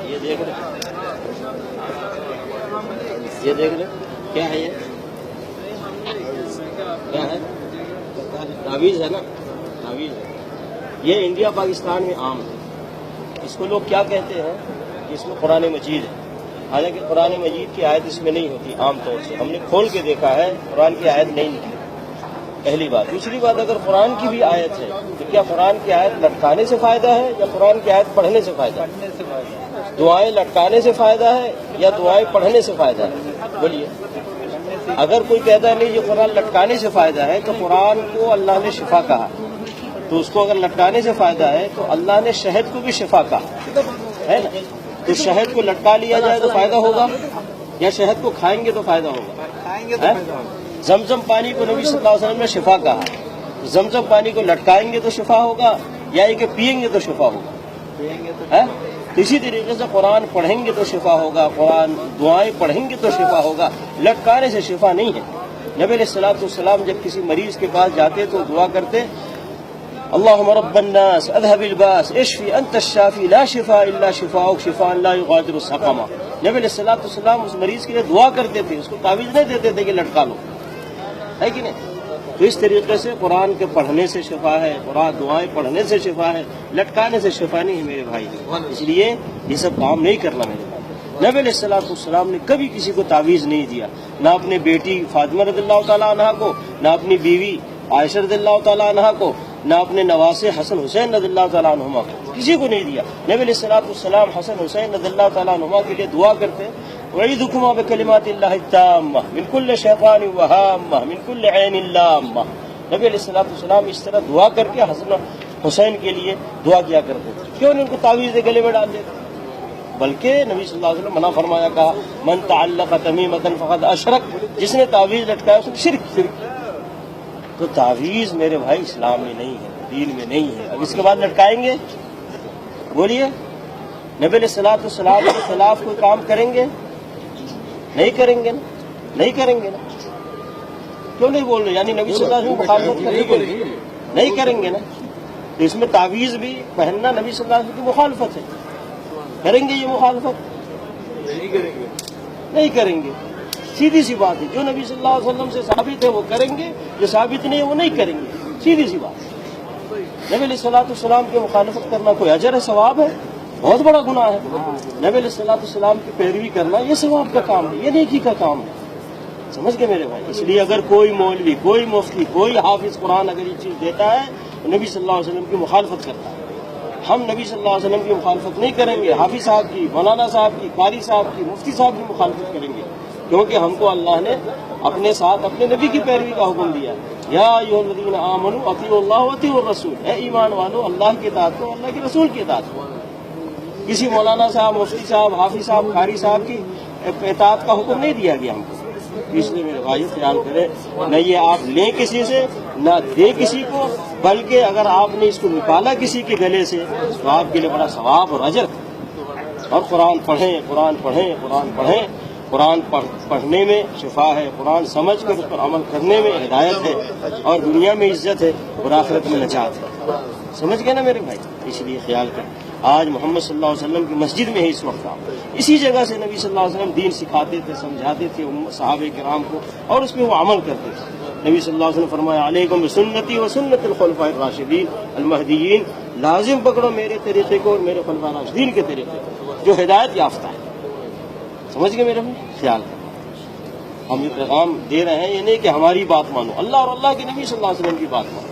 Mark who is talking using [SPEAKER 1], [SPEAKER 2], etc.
[SPEAKER 1] یہ دیکھ رہے کیا ہے؟ یہ کیا ہے؟ تعویذ ہے نا، تعویذ ہے یہ انڈیا پاکستان میں عام ہے۔ اس کو لوگ کیا کہتے ہیں کہ اس میں قرآن مجید ہے، حالانکہ قرآن مجید کی آیت اس میں نہیں ہوتی عام طور سے۔ ہم نے کھول کے دیکھا ہے، قرآن کی آیت نہیں نکلی، پہلی بات۔ دوسری بات، اگر قرآن کی بھی آیت ہے تو کیا قرآن کی آیت لٹکانے سے فائدہ ہے یا قرآن کی آیت پڑھنے سے فائدہ ہے؟ دعائیں لٹکانے سے فائدہ ہے یا دعائیں پڑھنے سے فائدہ ہے؟ بولیے۔ اگر کوئی کہتا ہے نہیں یہ قرآن لٹکانے سے فائدہ ہے تو قرآن کو اللہ نے شفا کہا، تو اس کو اگر لٹکانے سے فائدہ ہے تو اللہ نے شہد کو بھی شفا کہا ہے نا، تو شہد کو لٹکا لیا جائے تو فائدہ ہوگا یا شہد کو کھائیں گے تو فائدہ ہوگا؟ زمزم پانی کو نبی صلی اللہ علیہ وسلم نے شفا کہا، زمزم پانی کو لٹکائیں گے تو شفا ہوگا یا یہ کہ پئیں گے تو شفا ہوگا؟ اسی طریقے سے قرآن پڑھیں گے تو شفا ہوگا، قرآن دعائیں پڑھیں گے تو شفا ہوگا، لٹکانے سے شفا نہیں ہے۔ نبی علیہ الصلوۃ والسلام جب کسی مریض کے پاس جاتے تو دعا کرتے، اللہم رب الناس اذهب الباس اشفی انت الشافی لا شفاء الا شفاؤک شفاء لا یغادر سقما۔ نبی علیہ الصلوۃ والسلام اس مریض کے لیے دعا کرتے تھے، اس کو تعویذ نہیں دیتے تھے کہ لٹکا لو، ہے کہ نہیں؟ تو اس طریقے سے قرآن کے پڑھنے سے شفا ہے، قرآن دعائیں پڑھنے سے شفا ہے، لٹکانے سے شفا نہیں ہے میرے بھائی۔ اس لیے یہ سب کام نہیں کرنا میرے بھائی۔ نبی علیہ الصلوۃ والسلام نے کبھی کسی کو تعویذ نہیں دیا، نہ اپنے بیٹی فاطمہ رضی اللہ تعالیٰ عنہ کو، نہ اپنی بیوی عائشہ رضی اللہ تعالیٰ عنہ کو، نہ اپنے نواسے حسن حسین رضی اللہ تعالیٰ عنہما کو، کسی کو نہیں دیا۔ نبی علیہ الصلوۃ والسلام حسن حسین رضی اللہ تعالیٰ عنہما کے لیے دعا کرتے، اعیذکما بکلمات اللہ التامہ من کل شیطان وہامہ من کل عین لامہ۔ نبی علیہ الصلوۃ والسلام اس طرح دعا کر کے حسن حسین کے لیے دعا کیا کرتے تھے، کیوں نہیں ان کو تعویذ گلے میں ڈال دیتے؟ بلکہ نبی صلی اللہ علیہ وسلم منع فرمایا، کہا من تعلق تمیمۃ فقد اشرک، جس نے تعویذ لٹکایا اس نے شرک۔ تو تعویذ میرے بھائی اسلام میں نہیں ہے، دین میں نہیں ہے۔ اب اس کے بعد لٹکائیں گے؟ بولیے، نبی علیہ الصلوۃ والسلام کے خلاف کوئی کام کریں گے؟ نہیں کریں گے نا، نہیں کریں گے نا۔ کیوں نہیں بول رہے؟ یعنی نبی صلی اللہ علیہ وسلم مخالفت کریں گے؟ نہیں کریں گے نا۔ تو اس میں تعویذ بھی پہننا نبی صلی اللہ علیہ وسلم کی مخالفت ہے، کریں گے یہ مخالفت؟ نہیں کریں گے، سیدھی سی بات ہے۔ جو نبی صلی اللہ علیہ وسلم سے ثابت ہے وہ کریں گے، جو ثابت نہیں ہے وہ نہیں کریں گے، سیدھی سی بات ہے۔ نبی علیہ الصلوۃ والسلام کی مخالفت کرنا کوئی اجر ہے، ثواب ہے؟ بہت بڑا گناہ ہے۔ نبی علیہ الصلوۃ والسلام کی پیروی کرنا یہ ثواب کا کام ہے، یہ نیکی کا کام ہے، سمجھ گئے میرے بھائی؟ اس لیے اگر کوئی مولوی، کوئی مفتی، کوئی حافظ قرآن اگر یہ چیز دیتا ہے تو نبی صلی اللہ علیہ وسلم کی مخالفت کرتا ہے۔ ہم نبی صلی اللہ علیہ وسلم کی مخالفت نہیں کریں گے، حافظ صاحب کی، مولانا صاحب کی، قاری صاحب کی، مفتی صاحب کی مخالفت کریں گے، کیونکہ ہم کو اللہ نے اپنے ساتھ اپنے نبی کی پیروی کا حکم دیا ہے۔ یا ایھا الذین آمنوا اطیعوا اللہ واطیعوا الرسول، اے ایمان والو اللہ کی اطاعت کرو، اللہ کے رسول کی اطاعت کرو۔ کسی مولانا صاحب، مفتی صاحب، حافظ صاحب، قاری صاحب کی اطاعت کا حکم نہیں دیا گیا ہم کو۔ اس لیے میرے بھائی خیال کریں، نہ یہ آپ لیں کسی سے، نہ دیں کسی کو، بلکہ اگر آپ نے اس کو نکالا کسی کے گلے سے تو آپ کے لیے بڑا ثواب اور اجر ہے۔ اور قرآن پڑھیں، قرآن پڑھیں، قرآن پڑھیں۔ قرآن پڑھنے میں شفا ہے، قرآن سمجھ کر اس پر عمل کرنے میں ہدایت ہے، اور دنیا میں عزت ہے اور آخرت میں نجات ہے۔ سمجھ گئے نا میرے بھائی؟ اس لیے خیال کریں، آج محمد صلی اللہ علیہ وسلم کی مسجد میں ہے اس وقت آپ، اسی جگہ سے نبی صلی اللہ علیہ وسلم دین سکھاتے تھے، سمجھاتے تھے صحابہ کرام کو، اور اس پہ وہ عمل کرتے تھے۔ نبی صلی اللہ علیہ وسلم فرمایا، علیکم بسنتی و سنت الخلفاء الراشدین المہدیین، لازم پکڑو میرے طریقے کو اور میرے خلفاء راشدین کے طریقے کو جو ہدایت یافتہ ہے۔ سمجھ گئے میرے خیال ہے؟ ہم یہ پیغام دے رہے ہیں، یہ نہیں کہ ہماری بات مانو، اللہ اور اللہ کے نبی صلی اللہ علیہ وسلم کی بات مانو۔